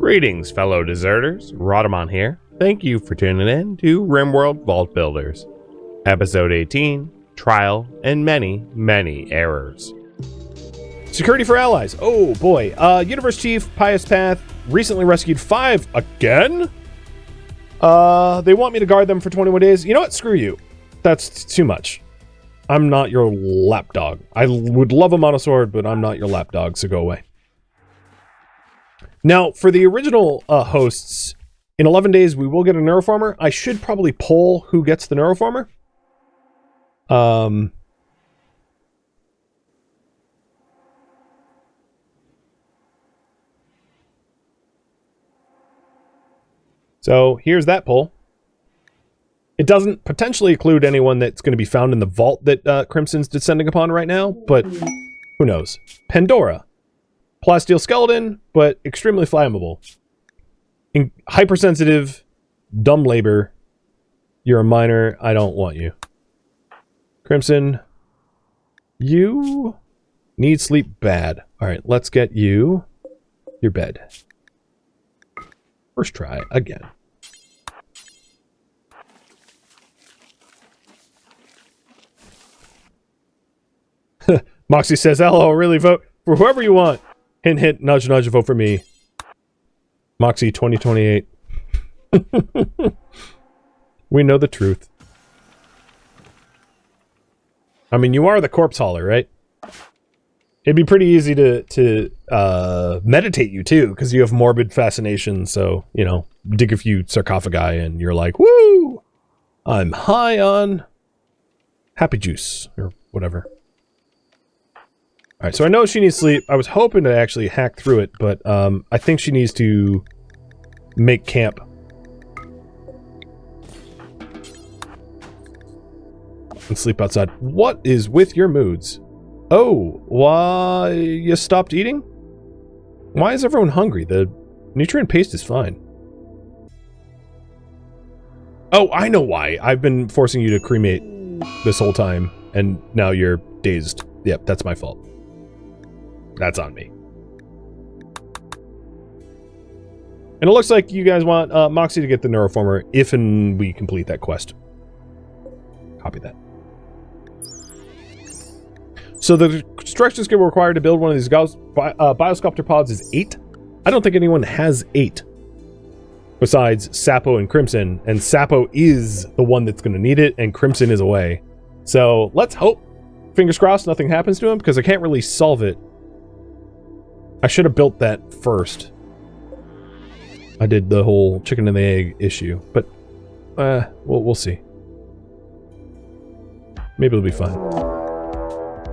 Greetings, fellow deserters. Rhadamant here. Thank you for tuning in to RimWorld Vault Builders. Episode 18, Trial and Many, Many Errors. Security for allies. Oh boy. Universe Chief, Pious Path, recently rescued 5 again? They want me to guard them for 21 days. You know what? Screw you. That's too much. I'm not your lapdog. I would love a monosword, but I'm not your lapdog, so go away. Now, for the original hosts, in 11 days we will get a neuroformer. I should probably poll who gets the neuroformer. So here's that poll. It doesn't potentially include anyone that's going to be found in the vault that Crimson's descending upon right now, but who knows? Pandora. Plasteel skeleton, but extremely flammable. Hypersensitive, dumb labor. You're a minor. I don't want you. Crimson, you need sleep bad. All right, let's get you your bed. First try again. Moxie says, hello, really vote for whoever you want. Hint, hint, nudge, nudge, vote for me. Moxie 2028. We know the truth. I mean, you are the corpse hauler, right? It'd be pretty easy to meditate you, too, because you have morbid fascination, so, you know, dig a few sarcophagi and you're like, woo! I'm high on happy juice, or whatever. Alright, so I know she needs sleep. I was hoping to actually hack through it, but I think she needs to make camp. And sleep outside. What is with your moods? Oh, why you stopped eating? Why is everyone hungry? The nutrient paste is fine. Oh, I know why. I've been forcing you to cremate this whole time, and now you're dazed. Yep, that's my fault. That's on me. And it looks like you guys want Moxie to get the neuroformer if and we complete that quest. Copy that. So the construction skill required to build one of these biosculptor pods is 8. I don't think anyone has 8. Besides Sapo and Crimson. And Sapo is the one that's going to need it, and Crimson is away. So let's hope, fingers crossed, nothing happens to him, because I can't really solve it. I should have built that first. I did the whole chicken and the egg issue, but we'll see. Maybe it'll be fun.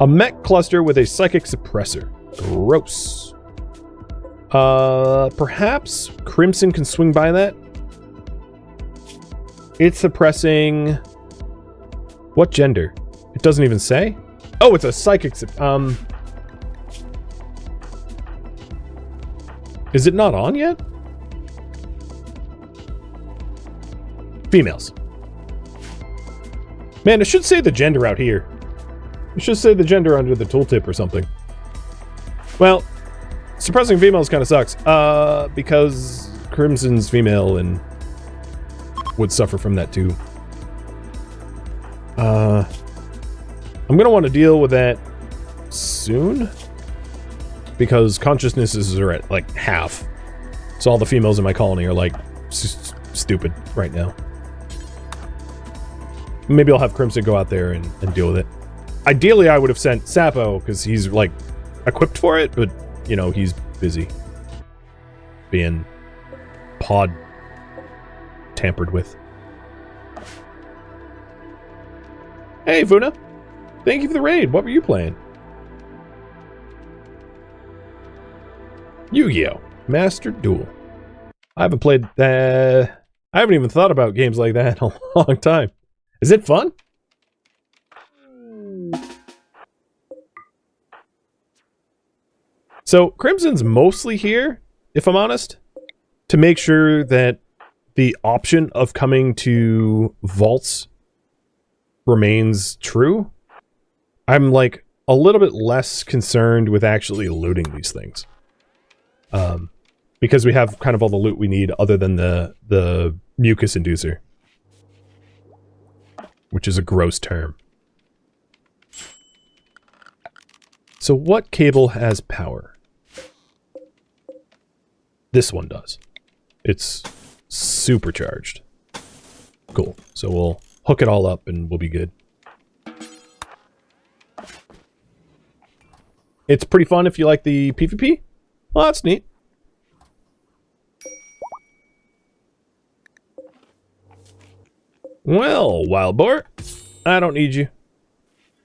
A mech cluster with a psychic suppressor. Gross. Perhaps Crimson can swing by that? It's suppressing... What gender? It doesn't even say? Oh, it's a psychic... Is it not on yet? Females. Man, it should say the gender out here. It should say the gender under the tooltip or something. Well, suppressing females kind of sucks. Because Crimson's female and would suffer from that too. I'm gonna want to deal with that soon. Because consciousnesses are at like half. So all the females in my colony are like stupid right now. Maybe I'll have Crimson go out there and deal with it. Ideally, I would have sent Sapo because he's like equipped for it, but you know, he's busy being pod tampered with. Hey, Funa. Thank you for the raid. What were you playing? Yu-Gi-Oh! Master Duel. I haven't played that. I haven't even thought about games like that in a long time. Is it fun? So, Crimson's mostly here, if I'm honest, to make sure that the option of coming to vaults remains true. I'm like a little bit less concerned with actually looting these things. Because we have kind of all the loot we need other than the mucus inducer. Which is a gross term. So what cable has power? This one does. It's supercharged. Cool. So we'll hook it all up and we'll be good. It's pretty fun if you like the PvP. Well, that's neat. Well, wild boar, I don't need you.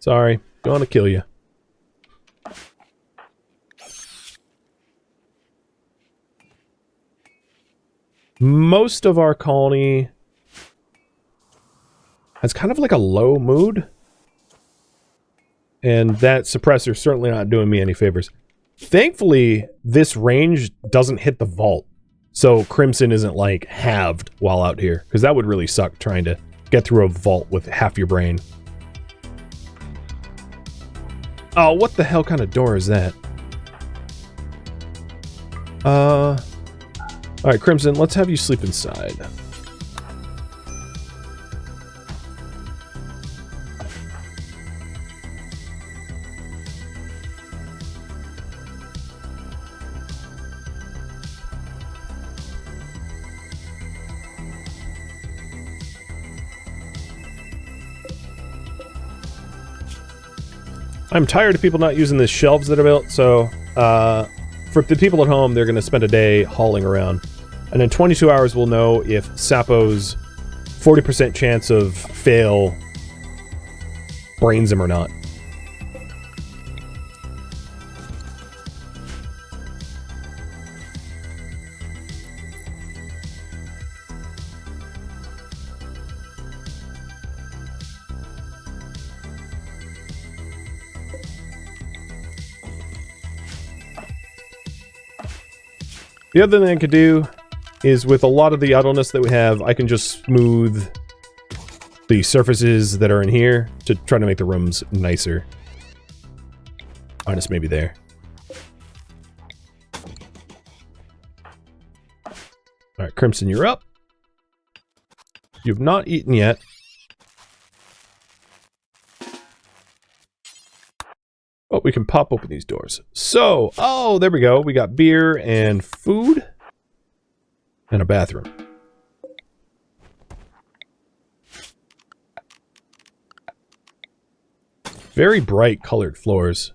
Sorry, gonna kill you. Most of our colony has kind of like a low mood. And that suppressor's certainly not doing me any favors. Thankfully, this range doesn't hit the vault. So Crimson isn't like halved while out here. Because that would really suck trying to get through a vault with half your brain. Oh, what the hell kind of door is that? Alright, Crimson, let's have you sleep inside. I'm tired of people not using the shelves that are built, so for the people at home, they're going to spend a day hauling around. And in 22 hours, we'll know if Sapo's 40% chance of fail brains him or not. The other thing I could do is with a lot of the idleness that we have, I can just smooth the surfaces that are in here to try to make the rooms nicer. Minus maybe there. Alright, Crimson, you're up. You've not eaten yet. Oh, we can pop open these doors. So, oh, there we go. We got beer and food. And a bathroom. Very bright colored floors.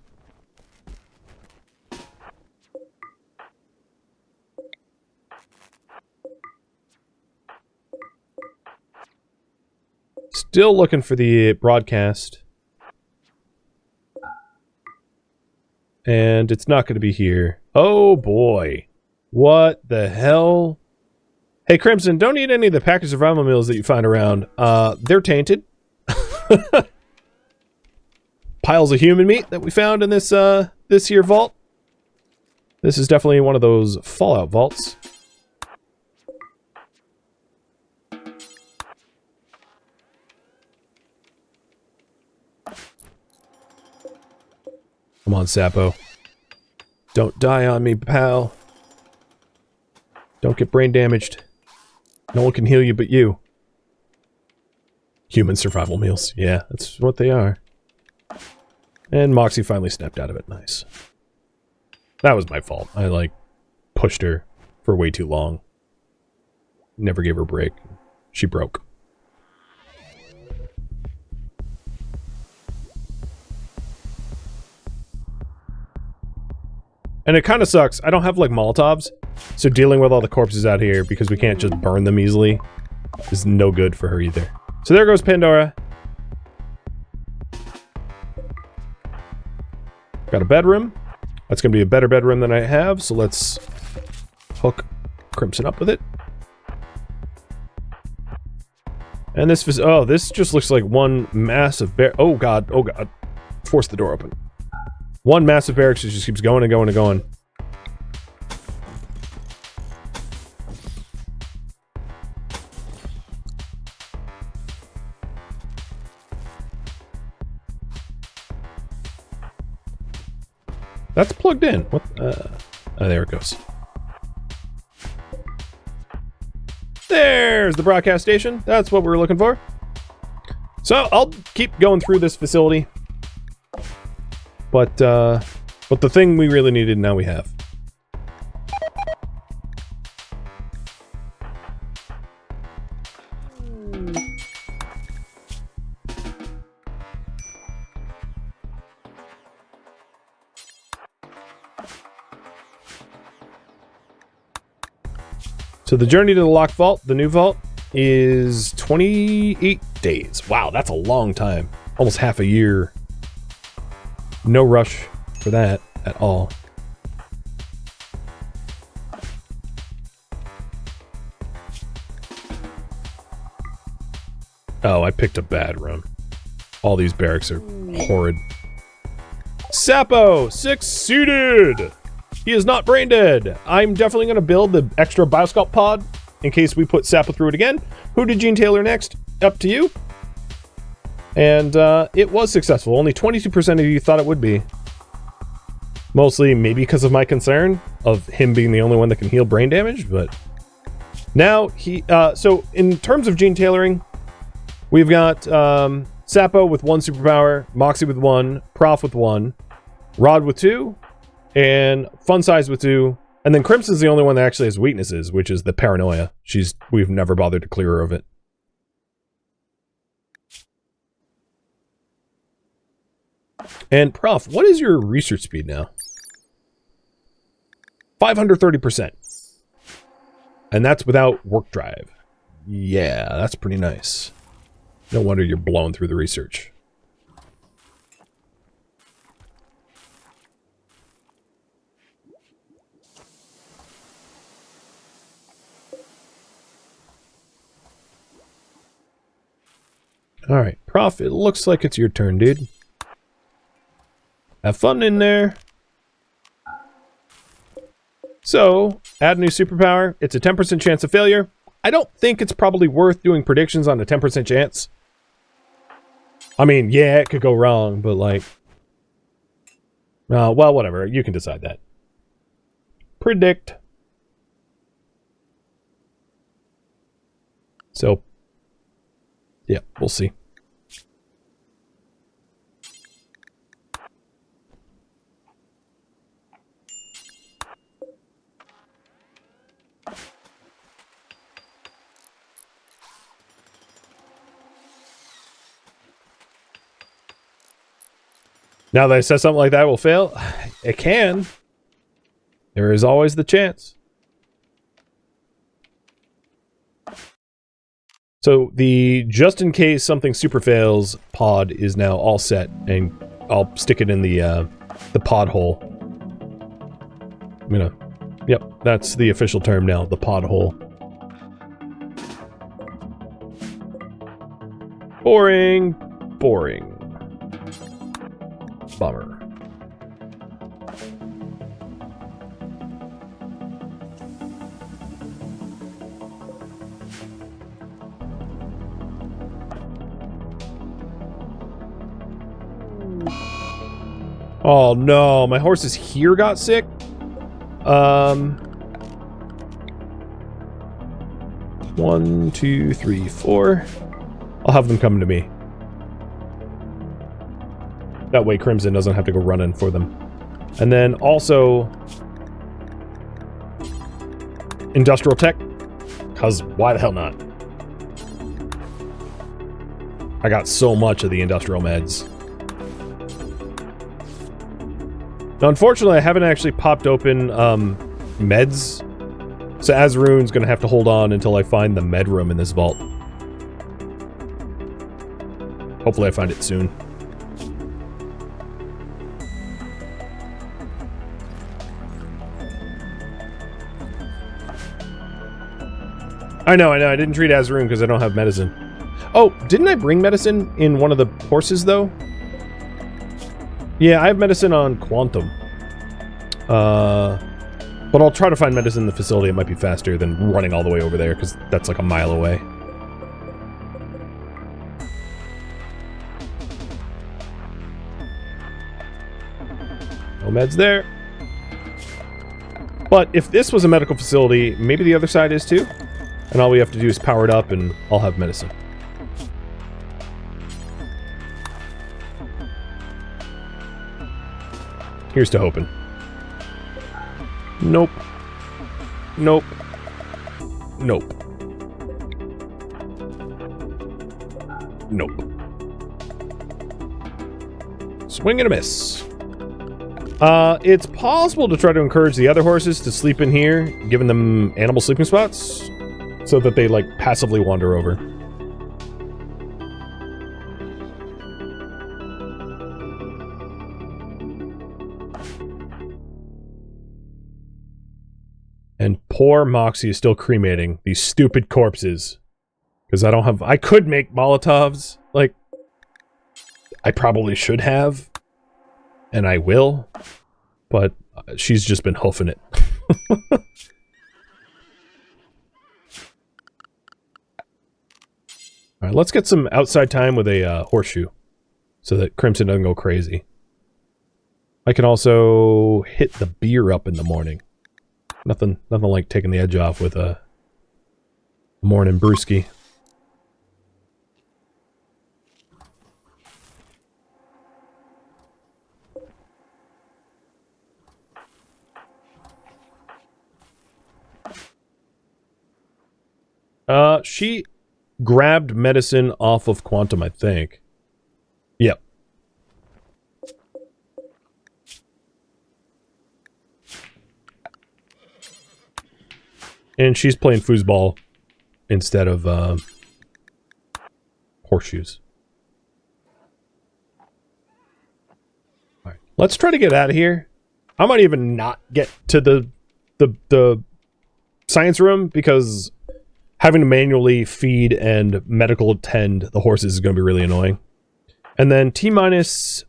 Still looking for the broadcast. And it's not going to be here. Oh boy. What the hell? Hey Crimson, don't eat any of the packaged survival meals that you find around. They're tainted. Piles of human meat that we found in this this here vault. This is definitely one of those Fallout vaults. Come on, Sapo. Don't die on me, pal. Don't get brain damaged. No one can heal you but you. Human survival meals. Yeah, that's what they are. And Moxie finally snapped out of it. Nice. That was my fault. I, like, pushed her for way too long. Never gave her a break. She broke. And it kind of sucks. I don't have, like, Molotovs. So dealing with all the corpses out here, because we can't just burn them easily, is no good for her either. So there goes Pandora. Got a bedroom. That's going to be a better bedroom than I have, so let's hook Crimson up with it. And this, oh, this just looks like one massive bear. Oh god, oh god. Force the door open. One massive barracks just keeps going and going and going. That's plugged in. What? Oh, there it goes. There's the broadcast station. That's what we're looking for. So I'll keep going through this facility. But the thing we really needed, now we have. So the journey to the locked vault, the new vault, is 28 days. Wow, that's a long time. Almost half a year. No rush for that at all. Oh, I picked a bad run. All these barracks are horrid. Sapo! Succeeded! He is not brain dead. I'm definitely going to build the extra biosculpt pod in case we put Sapo through it again. Who did Gene tailor next? Up to you. And it was successful. Only 22% of you thought it would be. Mostly maybe because of my concern of him being the only one that can heal brain damage, but now he... so in terms of gene tailoring, we've got Sapo with 1 superpower, Moxie with 1, Prof with 1, Rod with 2, and Fun Size with 2, and then Crimson's the only one that actually has weaknesses, which is the paranoia. We've never bothered to clear her of it. And Prof, what is your research speed now? 530%. And that's without work drive. Yeah, that's pretty nice. No wonder you're blowing through the research. Alright, Prof, it looks like it's your turn, dude. Have fun in there. So, add a new superpower. It's a 10% chance of failure. I don't think it's probably worth doing predictions on a 10% chance. I mean, yeah, it could go wrong, but like... well, whatever. You can decide that. Predict. So, yeah, we'll see. Now that I said something like that will fail, it can. There is always the chance. So the just in case something super fails pod is now all set, and I'll stick it in the pod hole. I'm gonna, yep, that's the official term now, the pod hole. Boring, boring. Bummer. Oh no, my horses here got sick. 1, 2, 3, 4. I'll have them come to me. That way Crimson doesn't have to go running for them. And then also... industrial tech. Because why the hell not? I got so much of the industrial meds. Now, unfortunately, I haven't actually popped open meds. So Azarun's going to have to hold on until I find the med room in this vault. Hopefully I find it soon. I know, I didn't treat Azarun because I don't have medicine. Oh, didn't I bring medicine in one of the horses, though? Yeah, I have medicine on Quantum. But I'll try to find medicine in the facility. It might be faster than running all the way over there, because that's like a mile away. No meds there. But if this was a medical facility, maybe the other side is too? And all we have to do is power it up and I'll have medicine. Here's to hoping. Nope. Nope. Nope. Nope. Swing and a miss. It's possible to try to encourage the other horses to sleep in here, giving them animal sleeping spots, so that they, like, passively wander over. And poor Moxie is still cremating these stupid corpses. Because I could make Molotovs. Like, I probably should have. And I will. But she's just been hoofing it. Alright, let's get some outside time with a horseshoe. So that Crimson doesn't go crazy. I can also hit the beer up in the morning. Nothing like taking the edge off with a morning brewski. She grabbed medicine off of Quantum, I think. Yep. And she's playing foosball instead of horseshoes. Alright, let's try to get out of here. I might even not get to the science room because having to manually feed and medical attend the horses is going to be really annoying. And then T-minus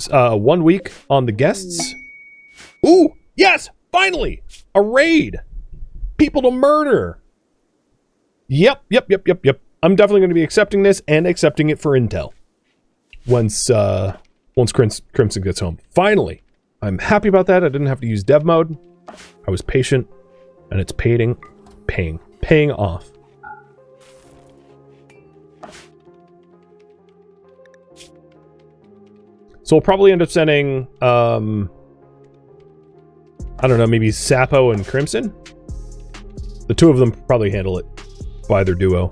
1 week on the guests. Ooh, yes, finally! A raid! People to murder! Yep. I'm definitely going to be accepting this and accepting it for intel. Once Crimson gets home. Finally! I'm happy about that. I didn't have to use dev mode. I was patient. And it's paying off. So we'll probably end up sending, I don't know, maybe Sapo and Crimson? The two of them probably handle it by their duo.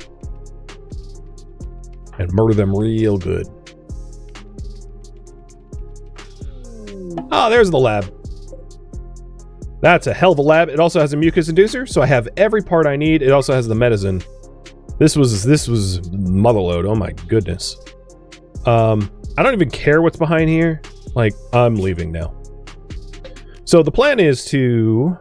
And murder them real good. Oh, there's the lab. That's a hell of a lab. It also has a mucus inducer, so I have every part I need. It also has the medicine. This was motherload. Oh my goodness. I don't even care what's behind here. Like, I'm leaving now. So the plan is to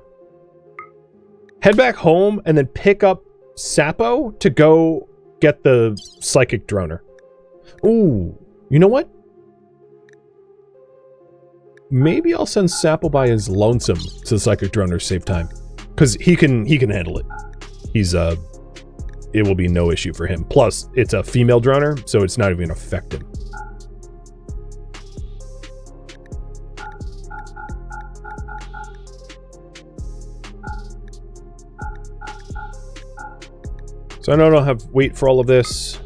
head back home and then pick up Sapo to go get the psychic droner. Ooh, you know what? Maybe I'll send Sapo by his lonesome to the psychic droner, save time, because he can handle it. It will be no issue for him. Plus, it's a female droner, so it's not even gonna affect him. So I don't have to wait for all of this.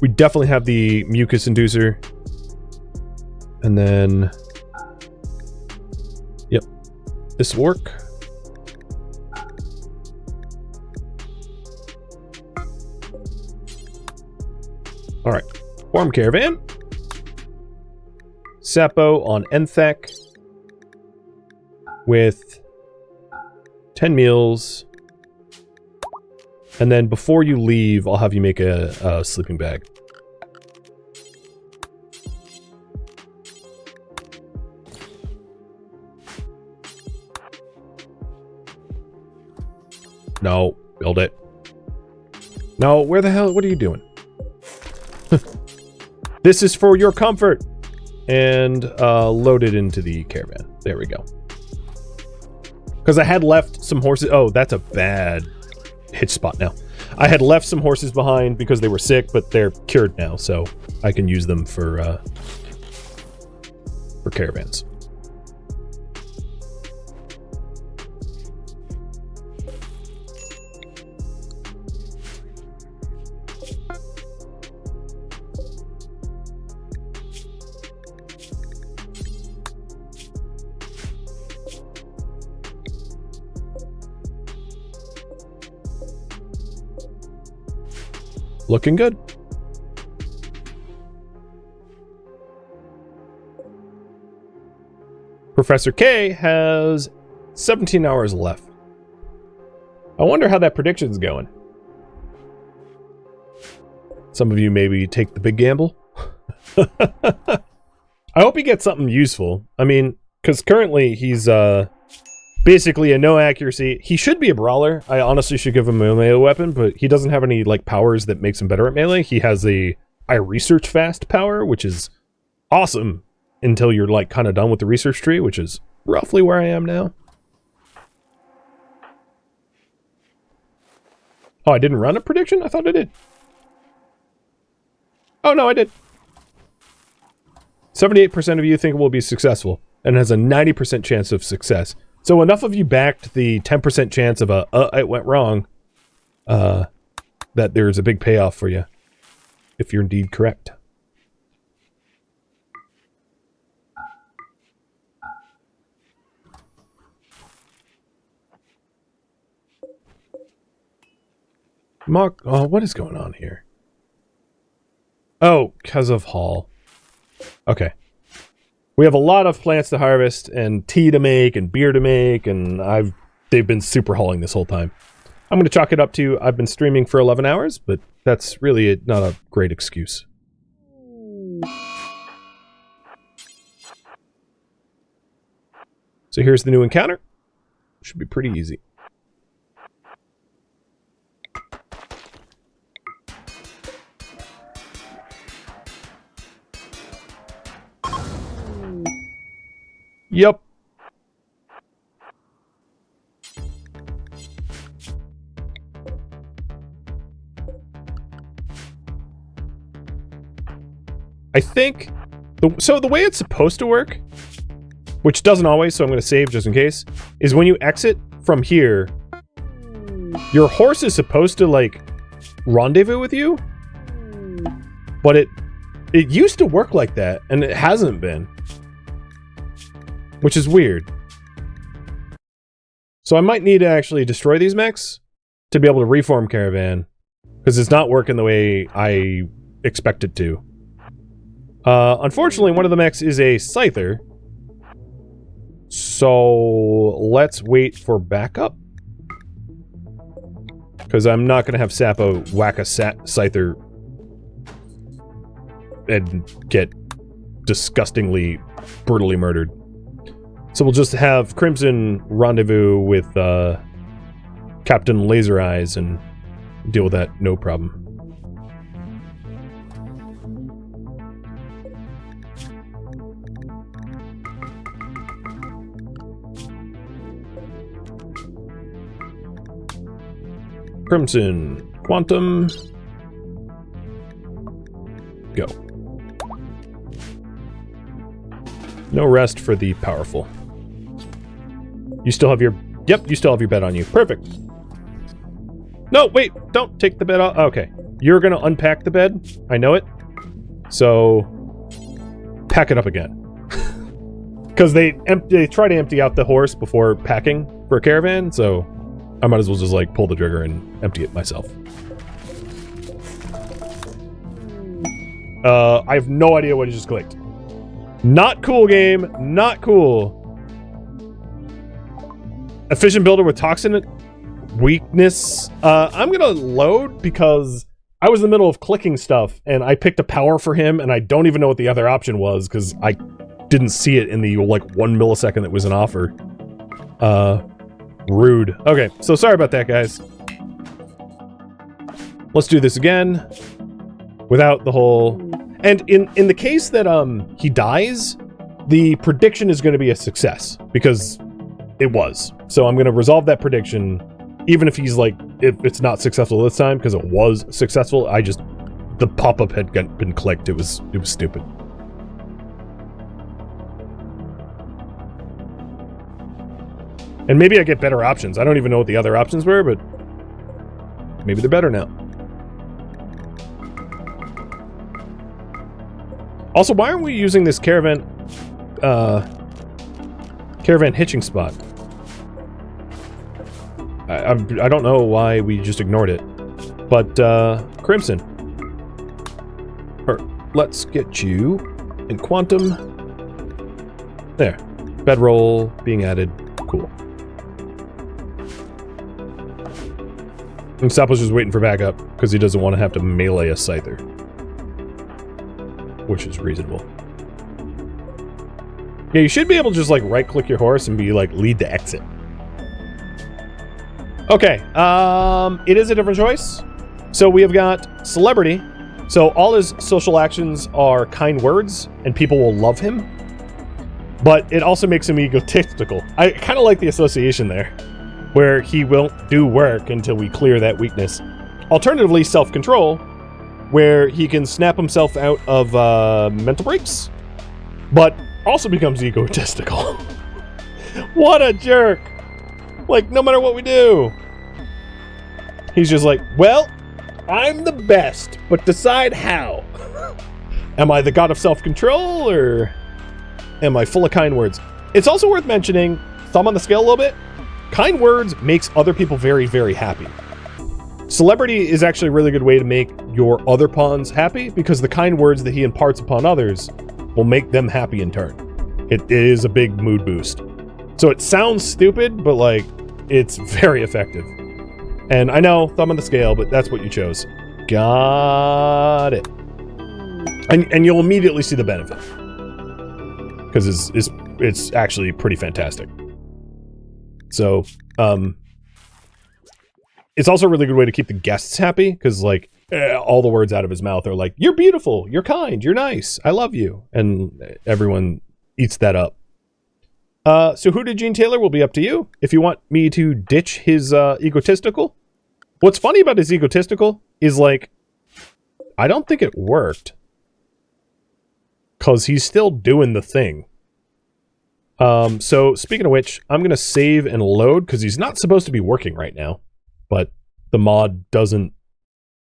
We definitely have the mucus inducer. And then, yep, this will work. All right, farm caravan. Sapo on Enthek with 10 meals. And then before you leave, I'll have you make a sleeping bag. No, build it. No, where the hell, what are you doing? This is for your comfort. And load it into the caravan. There we go. Because I had left some horses. Oh, that's a bad hitch spot now. I had left some horses behind because they were sick, but they're cured now, so I can use them for caravans. Looking good. Professor K has 17 hours left. I wonder how that prediction's going. Some of you maybe take the big gamble. I hope he gets something useful. I mean, because currently he's basically a no accuracy. He should be a brawler. I honestly should give him a melee weapon, but he doesn't have any like powers that makes him better at melee. He has a I research fast power, which is awesome until you're like kind of done with the research tree, which is roughly where I am now. Oh, I didn't run a prediction? I thought I did. Oh, no, I did. 78% of you think it will be successful and has a 90% chance of success. So enough of you backed the 10% chance of it went wrong, that there's a big payoff for you if you're indeed correct. Mark, oh, what is going on here? Oh, because of Hall. Okay. We have a lot of plants to harvest and tea to make and beer to make, and they've been super hauling this whole time. I'm going to chalk it up to I've been streaming for 11 hours, but that's really not a great excuse. So here's the new encounter. Should be pretty easy. Yep. I think so the way it's supposed to work, which doesn't always, so I'm going to save just in case, is when you exit from here, your horse is supposed to like rendezvous with you, but it used to work like that and it hasn't been. Which is weird. So I might need to actually destroy these mechs to be able to reform Caravan, because it's not working the way I expect it to. Unfortunately, one of the mechs is a Scyther. So let's wait for backup. Because I'm not going to have Sappo whack a Scyther and get disgustingly, brutally murdered. So we'll just have Crimson rendezvous with Captain Laser Eyes and deal with that no problem. Crimson Quantum. Go. No rest for the powerful. You still have your... Yep, you still have your bed on you. Perfect. No, wait. Don't take the bed off. Okay. You're going to unpack the bed. I know it. So, pack it up again. Because they try to empty out the horse before packing for a caravan, so I might as well just, like, pull the trigger and empty it myself. I have no idea what I just clicked. Not cool, game. Not cool. Efficient builder with toxin weakness. I'm gonna load because I was in the middle of clicking stuff and I picked a power for him and I don't even know what the other option was because I didn't see it in the like 1 millisecond that was an offer. Rude. Okay, so sorry about that, guys. Let's do this again without the whole... And in the case that he dies, the prediction is going to be a success because it was. So I'm going to resolve that prediction, even if he's like, if it's not successful this time, because it was successful. The pop-up had been clicked. It was stupid. And maybe I get better options. I don't even know what the other options were, but maybe they're better now. Also, why aren't we using this caravan hitching spot? I don't know why we just ignored it. But, Crimson, let's get you in quantum. There. Bedroll being added. Cool. And Sapo's just waiting for backup because he doesn't want to have to melee a Scyther. Which is reasonable. Yeah, you should be able to just like right-click your horse and be like lead to exit. Okay, it is a different choice. So we have got celebrity. So all his social actions are kind words and people will love him. But it also makes him egotistical. I kind of like the association there, where he won't do work until we clear that weakness. Alternatively, self-control, where he can snap himself out of mental breaks, but also becomes egotistical. What a jerk! Like, no matter what we do, he's just like, well, I'm the best, but decide how. Am I the god of self-control, or am I full of kind words? It's also worth mentioning, thumb on the scale a little bit, kind words makes other people very, very happy. Celebrity is actually a really good way to make your other pawns happy, because the kind words that he imparts upon others will make them happy in turn. It is a big mood boost. So it sounds stupid, but like, it's very effective. And I know, thumb on the scale, but that's what you chose. Got it. And you'll immediately see the benefit. Because it's actually pretty fantastic. So, it's also a really good way to keep the guests happy, because like, all the words out of his mouth are like, you're beautiful, you're kind, you're nice, I love you. And everyone eats that up. So who did Gene Taylor will be up to you. If you want me to ditch his egotistical. What's funny about his egotistical is like, I don't think it worked. Because he's still doing the thing. So speaking of which, I'm going to save and load, because he's not supposed to be working right now. But the mod doesn't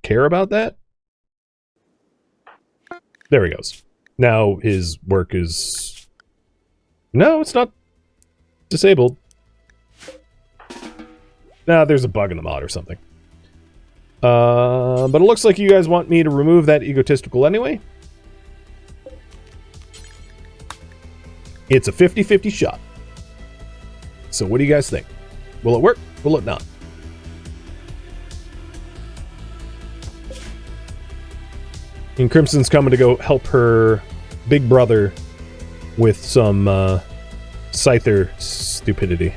care about that. There he goes. Now his work is... No, it's not disabled. Nah, there's a bug in the mod or something. But it looks like you guys want me to remove that egotistical anyway. It's a 50-50 shot. So what do you guys think? Will it work? Will it not? And Crimson's coming to go help her big brother with some Scyther stupidity.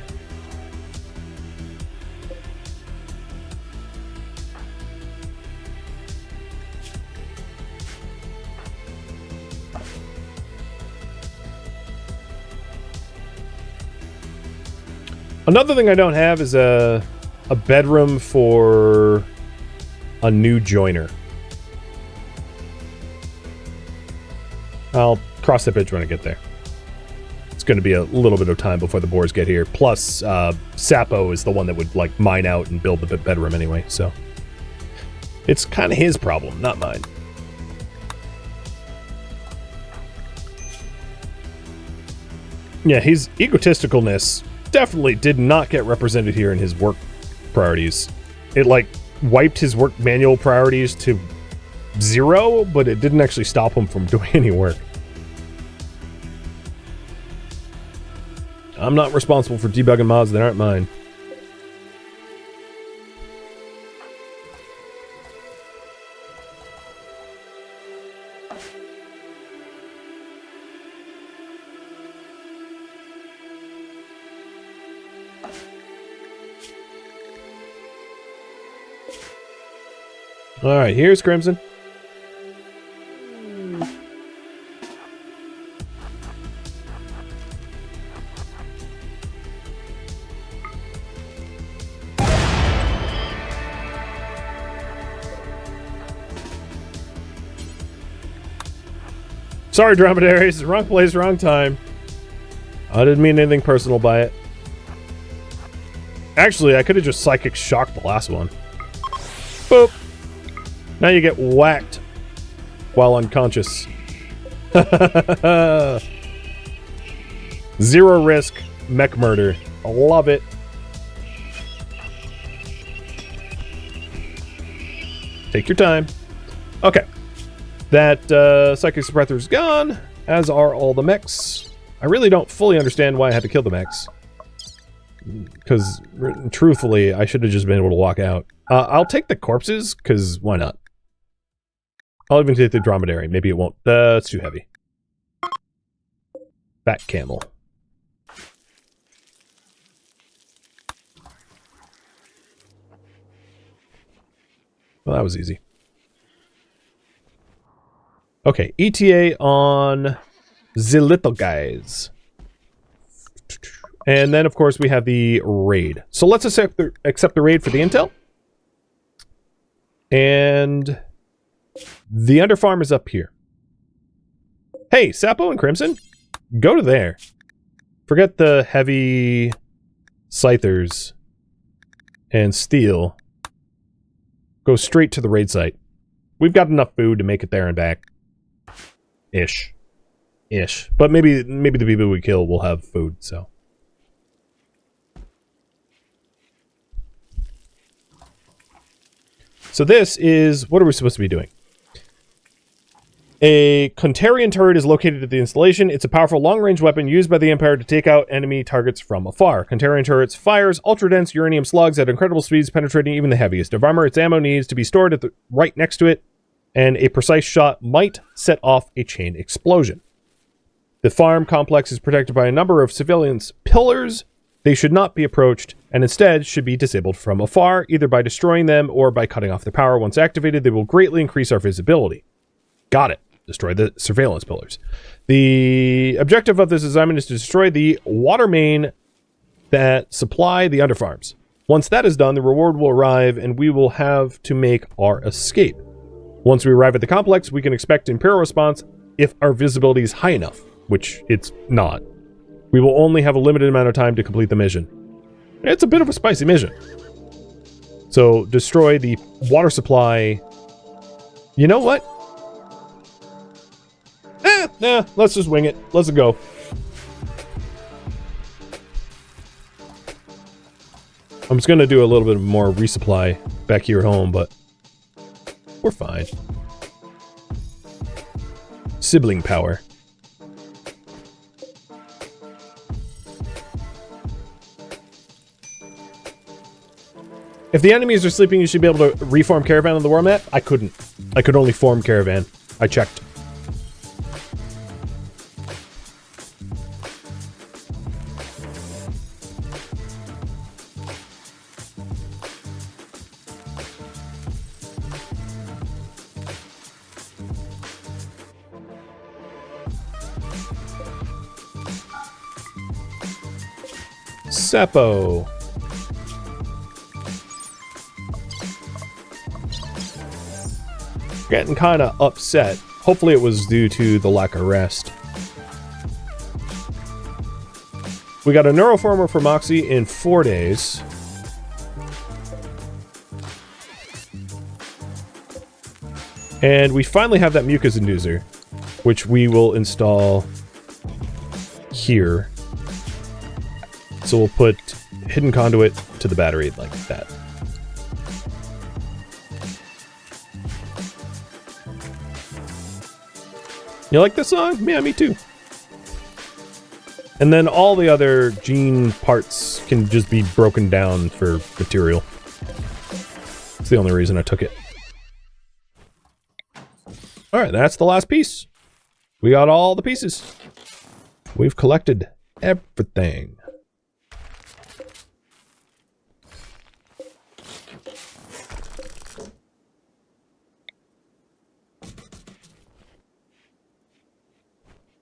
Another thing I don't have is a bedroom for a new joiner. I'll cross that bridge when I get there. It's going to be a little bit of time before the boars get here. Plus, Sapo is the one that would like mine out and build the bedroom anyway, so it's kind of his problem, not mine. Yeah, his egotisticalness definitely did not get represented here in his work priorities. It like wiped his work manual priorities to 0, but it didn't actually stop him from doing any work. I'm not responsible for debugging mods that aren't mine. Alright, here's Crimson. Sorry, dromedaries. Wrong place, wrong time. I didn't mean anything personal by it. Actually, I could have just psychic shocked the last one. Boop. Now you get whacked while unconscious. 0 risk mech murder. I love it. Take your time. Okay. That psychic suppressor is gone, as are all the mechs. I really don't fully understand why I had to kill the mechs. Because, truthfully, I should have just been able to walk out. I'll take the corpses, because why not? I'll even take the dromedary. Maybe it won't. It's too heavy. Fat camel. Well, that was easy. Okay, ETA on the little guys. And then, of course, we have the raid. So let's accept the raid for the intel. And the underfarm is up here. Hey, Sapo and Crimson, go to there. Forget the heavy scythers and steel. Go straight to the raid site. We've got enough food to make it there and back. Ish. But maybe the people we kill will have food, so. So this is, what are we supposed to be doing? A Contarian turret is located at the installation. It's a powerful long-range weapon used by the Empire to take out enemy targets from afar. Contarian turrets fires ultra-dense uranium slugs at incredible speeds, penetrating even the heaviest of armor. Its ammo needs to be stored at the right next to it, and a precise shot might set off a chain explosion. The farm complex is protected by a number of surveillance pillars. They should not be approached, and instead should be disabled from afar, either by destroying them or by cutting off their power. Once activated, they will greatly increase our visibility. Got it. Destroy the surveillance pillars. The objective of this assignment is to destroy the water main that supply the underfarms. Once that is done, the reward will arrive, and we will have to make our escape. Once we arrive at the complex, we can expect Imperial response if our visibility is high enough, which it's not. We will only have a limited amount of time to complete the mission. It's a bit of a spicy mission. So, destroy the water supply. You know what? Nah, let's just wing it. Let's go. I'm just gonna do a little bit more resupply back here at home, but we're fine. Sibling power. If the enemies are sleeping, you should be able to reform caravan on the war map. I couldn't. I could only form caravan. I checked. Sapo. Getting kind of upset. Hopefully it was due to the lack of rest. We got a neuroformer for Moxie in 4 days. And we finally have that mucus inducer, which we will install here. So we'll put hidden conduit to the battery like that. You like this song? Yeah, me too. And then all the other gene parts can just be broken down for material. That's the only reason I took it. Alright, that's the last piece. We got all the pieces. We've collected everything.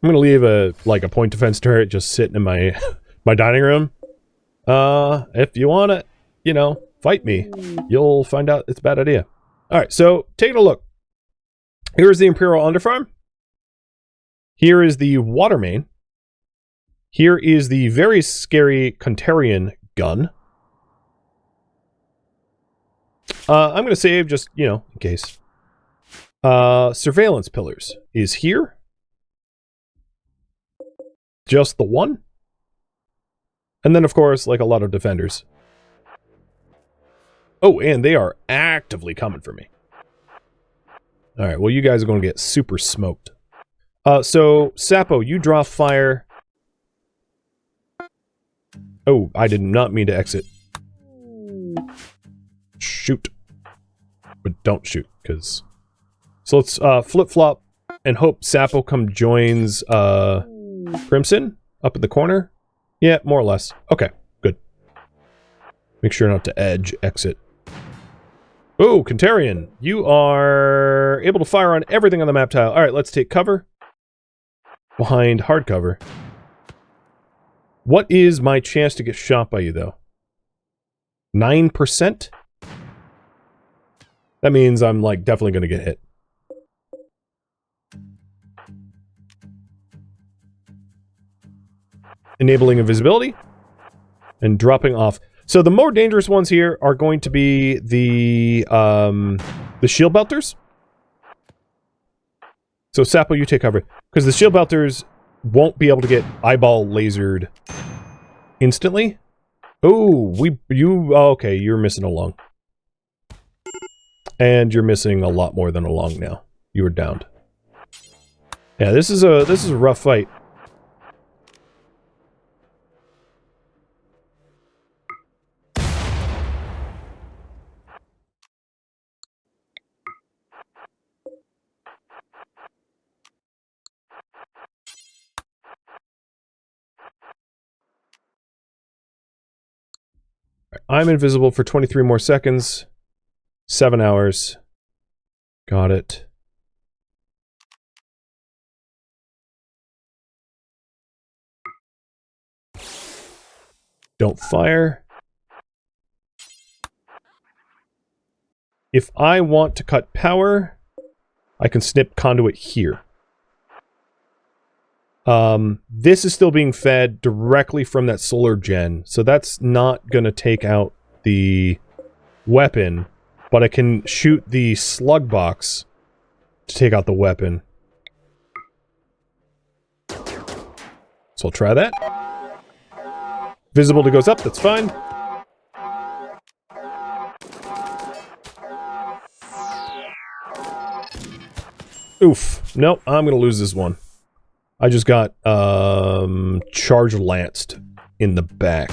I'm gonna leave a point defense turret just sitting in my my dining room. If you wanna, fight me, you'll find out it's a bad idea. Alright, so taking a look. Here's the Imperial Underfarm. Here is the water main. Here is the very scary Contarian gun. I'm gonna save just, in case. Surveillance pillars is here. Just the one. And then, of course, a lot of defenders. Oh, and they are actively coming for me. All right, well, you guys are going to get super smoked. So, Sapo, you draw fire. Oh, I did not mean to exit. Shoot. But don't shoot, because... So let's flip-flop and hope Sapo joins Crimson up in the corner. Yeah, more or less. Okay, good. Make sure not to edge exit. Oh, Kantarian, you are able to fire on everything on the map tile. All right, let's take cover. Behind hardcover. What is my chance to get shot by you, though? 9%? That means I'm, like, definitely going to get hit. Enabling invisibility. And dropping off. So the more dangerous ones here are going to be the shield belters. So Sapo, you take cover. Because the shield belters won't be able to get eyeball lasered instantly. Oh, okay, you're missing a lung. And you're missing a lot more than a lung now. You were downed. Yeah, this is a rough fight. I'm invisible for 23 more seconds. 7 hours. Got it. Don't fire. If I want to cut power, I can snip conduit here. This is still being fed directly from that solar gen, so that's not going to take out the weapon, but I can shoot the slug box to take out the weapon. So I'll try that. Visibility goes up, that's fine. Oof. Nope, I'm going to lose this one. I just got, charge lanced in the back.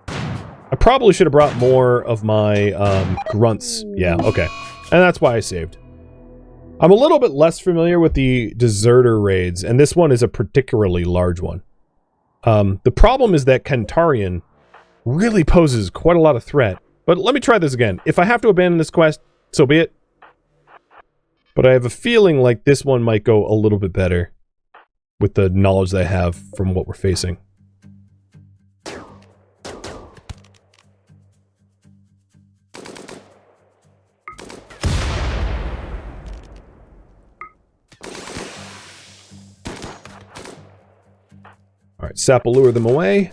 I probably should have brought more of my, grunts. Yeah, okay. And that's why I saved. I'm a little bit less familiar with the deserter raids, and this one is a particularly large one. The problem is that Kantarian really poses quite a lot of threat. But let me try this again. If I have to abandon this quest, so be it. But I have a feeling like this one might go a little bit better with the knowledge that I have from what we're facing. Alright, Sap will lure them away.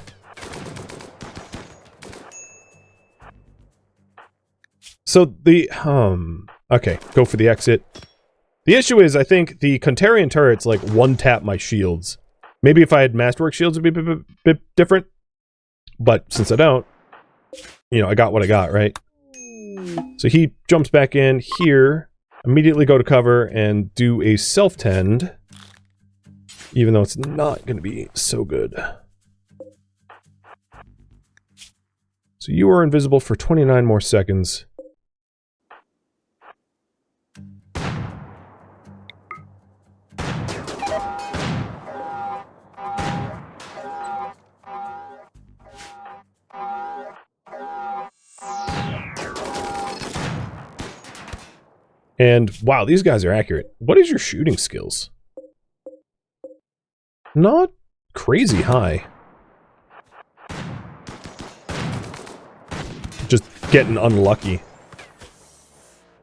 So the, okay, go for the exit. The issue is, I think the Kantarian turrets, like, one-tap my shields. Maybe if I had Masterwork shields, it would be a bit different. But since I don't, you know, I got what I got, right? So he jumps back in here, immediately go to cover, and do a self-tend. Even though it's not going to be so good. So you are invisible for 29 more seconds. And, wow, these guys are accurate. What is your shooting skills? Not crazy high. Just getting unlucky.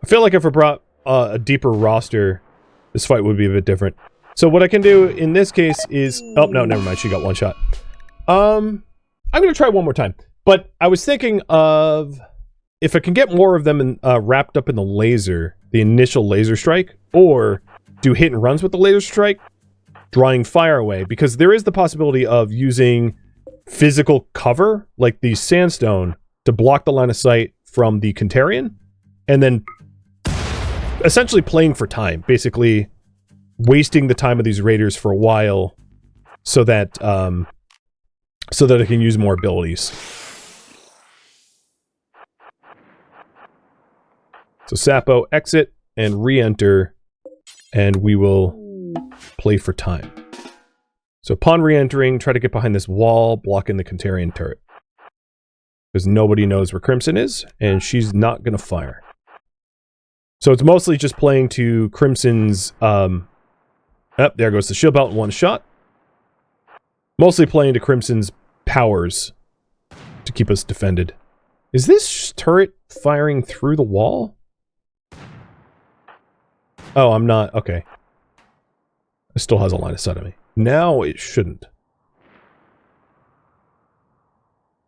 I feel like if I brought a deeper roster, this fight would be a bit different. So what I can do in this case is... Oh, no, never mind. She got one shot. I'm going to try one more time. But I was thinking of... If I can get more of them wrapped up in the laser, the initial laser strike, or do hit and runs with the laser strike, drawing fire away, because there is the possibility of using physical cover, like the sandstone, to block the line of sight from the Kantarian, and then... essentially playing for time. Basically, wasting the time of these raiders for a while, so that I can use more abilities. So Sapo, exit and re-enter, and we will play for time. So upon re-entering, try to get behind this wall, blocking the Kantarian turret. Because nobody knows where Crimson is, and she's not going to fire. So it's mostly just playing to Crimson's... there goes the shield belt in one shot. Mostly playing to Crimson's powers to keep us defended. Is this turret firing through the wall? Oh, I'm not... Okay. It still has a line of sight on me. Now it shouldn't.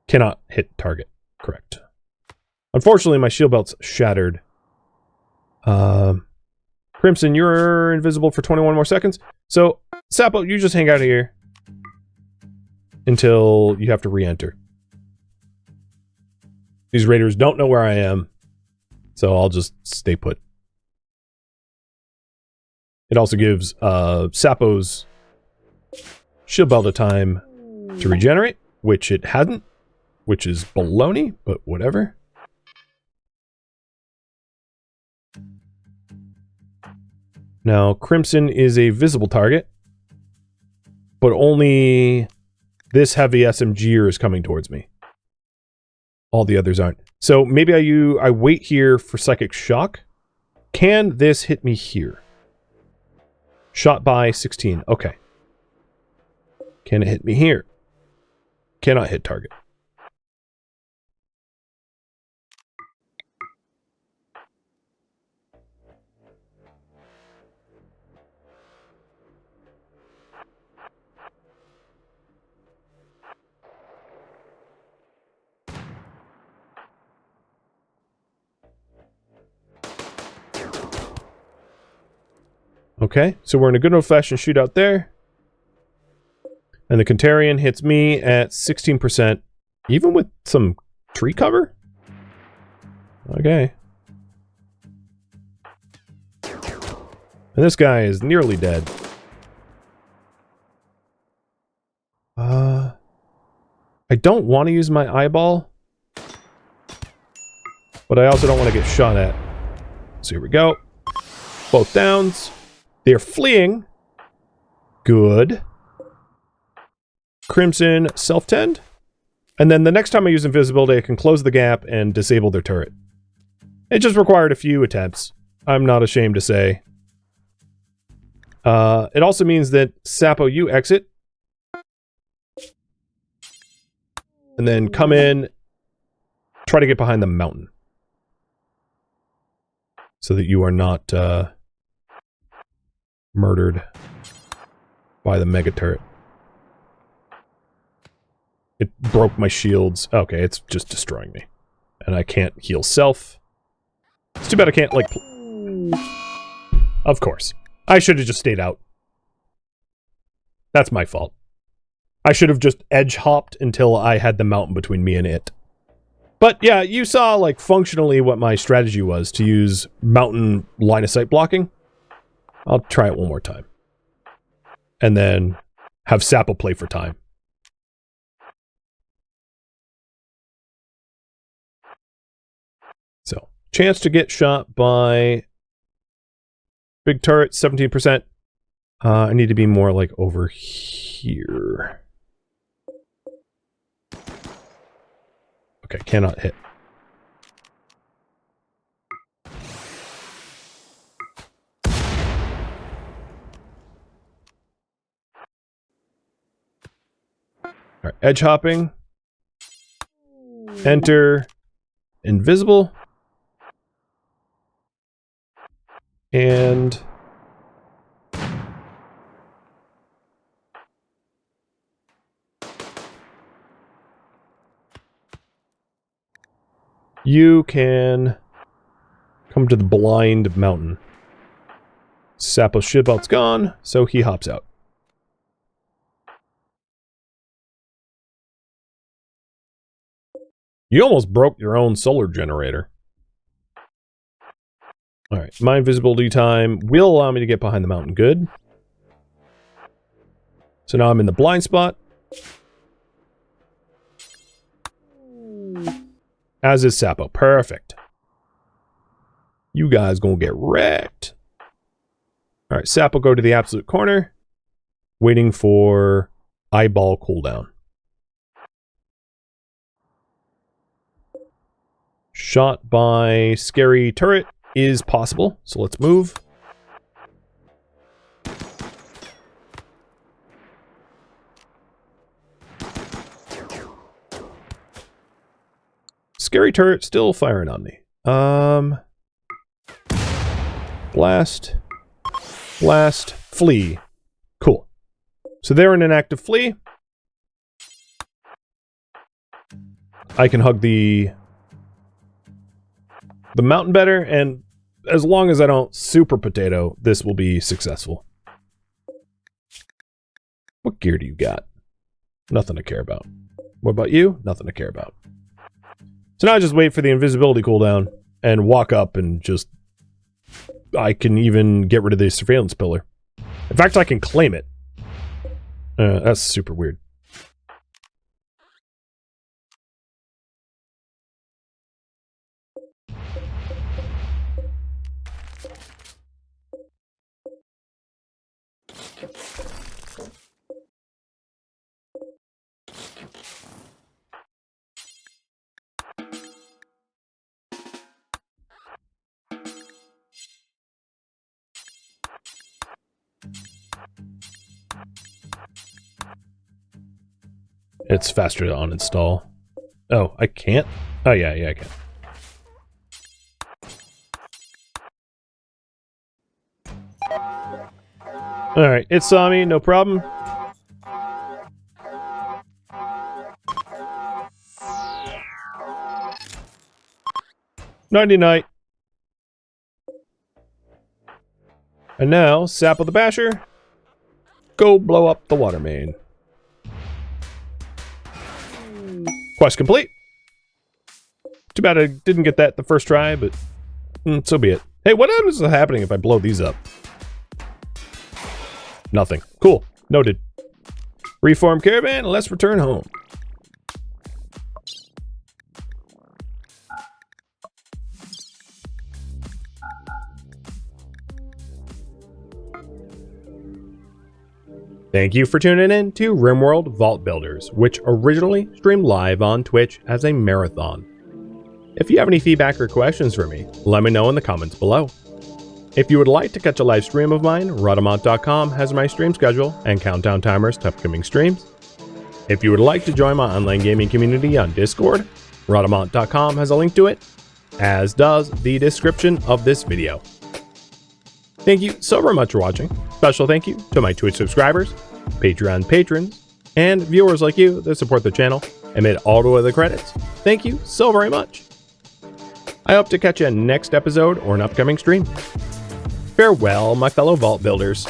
Cannot hit target. Correct. Unfortunately, my shield belt's shattered. Crimson, you're invisible for 21 more seconds. So, Sapo, you just hang out here until you have to re-enter. These raiders don't know where I am, so I'll just stay put. It also gives Sapo's shield belt a time to regenerate, which it hadn't, which is baloney, but whatever. Now, Crimson is a visible target, but only this heavy SMGer is coming towards me. All the others aren't. So maybe I wait here for Psychic Shock. Can this hit me here? Shot by 16. Okay. Can it hit me here? Cannot hit target. Okay, so we're in a good old-fashioned shootout there. And the Kantarian hits me at 16%, even with some tree cover? Okay. And this guy is nearly dead. I don't want to use my eyeball, but I also don't want to get shot at. So here we go. Both downs. They're fleeing. Good. Crimson self-tend. And then the next time I use invisibility, I can close the gap and disable their turret. It just required a few attempts. I'm not ashamed to say. It also means that Sapo, you exit. And then come in. Try to get behind the mountain. So that you are not murdered by the mega turret. It broke my shields. Okay, it's just destroying me. And I can't heal self. It's too bad I can't, like... Of course. I should have just stayed out. That's my fault. I should have just edge-hopped until I had the mountain between me and it. But yeah, you saw, like, functionally what my strategy was, to use mountain line-of-sight blocking. I'll try it one more time. And then have Sapo play for time. So, chance to get shot by big turret, 17%. I need to be more like over here. Okay, cannot hit. All right, edge hopping. Enter. Invisible. And you can come to the blind mountain. Sapo's shield belt's gone, so he hops out. You almost broke your own solar generator. All right, my invisibility time will allow me to get behind the mountain. Good. So now I'm in the blind spot. As is Sapo. Perfect. You guys gonna get wrecked. All right, Sapo go to the absolute corner. Waiting for eyeball cooldown. Shot by scary turret is possible, so let's move. Scary turret still firing on me. Blast. Blast. Flee. Cool. So they're in an active flee. I can hug the mountain better, and as long as I don't super potato, this will be successful. What gear do you got? Nothing to care about. What about you? Nothing to care about. So now I just wait for the invisibility cooldown and walk up and just... I can even get rid of the surveillance pillar. In fact, I can claim it. That's super weird. It's faster to uninstall. Oh, I can't? Oh, yeah, I can. Alright, it saw me, no problem. Nighty-night. And now, Sapo the Basher, go blow up the water main. Quest complete. Too bad I didn't get that the first try, but so be it. Hey, what is happening if I blow these up? Nothing. Cool. Noted. Reform caravan, let's return home. Thank you for tuning in to RimWorld Vault Builders, which originally streamed live on Twitch as a marathon. If you have any feedback or questions for me, let me know in the comments below. If you would like to catch a live stream of mine, Rhadamant.com has my stream schedule and countdown timers to upcoming streams. If you would like to join my online gaming community on Discord, Rhadamant.com has a link to it, as does the description of this video. Thank you so very much for watching. Special thank you to my Twitch subscribers, Patreon patrons, and viewers like you that support the channel amid all the other credits. Thank you so very much. I hope to catch you in next episode or an upcoming stream. Farewell, my fellow vault builders.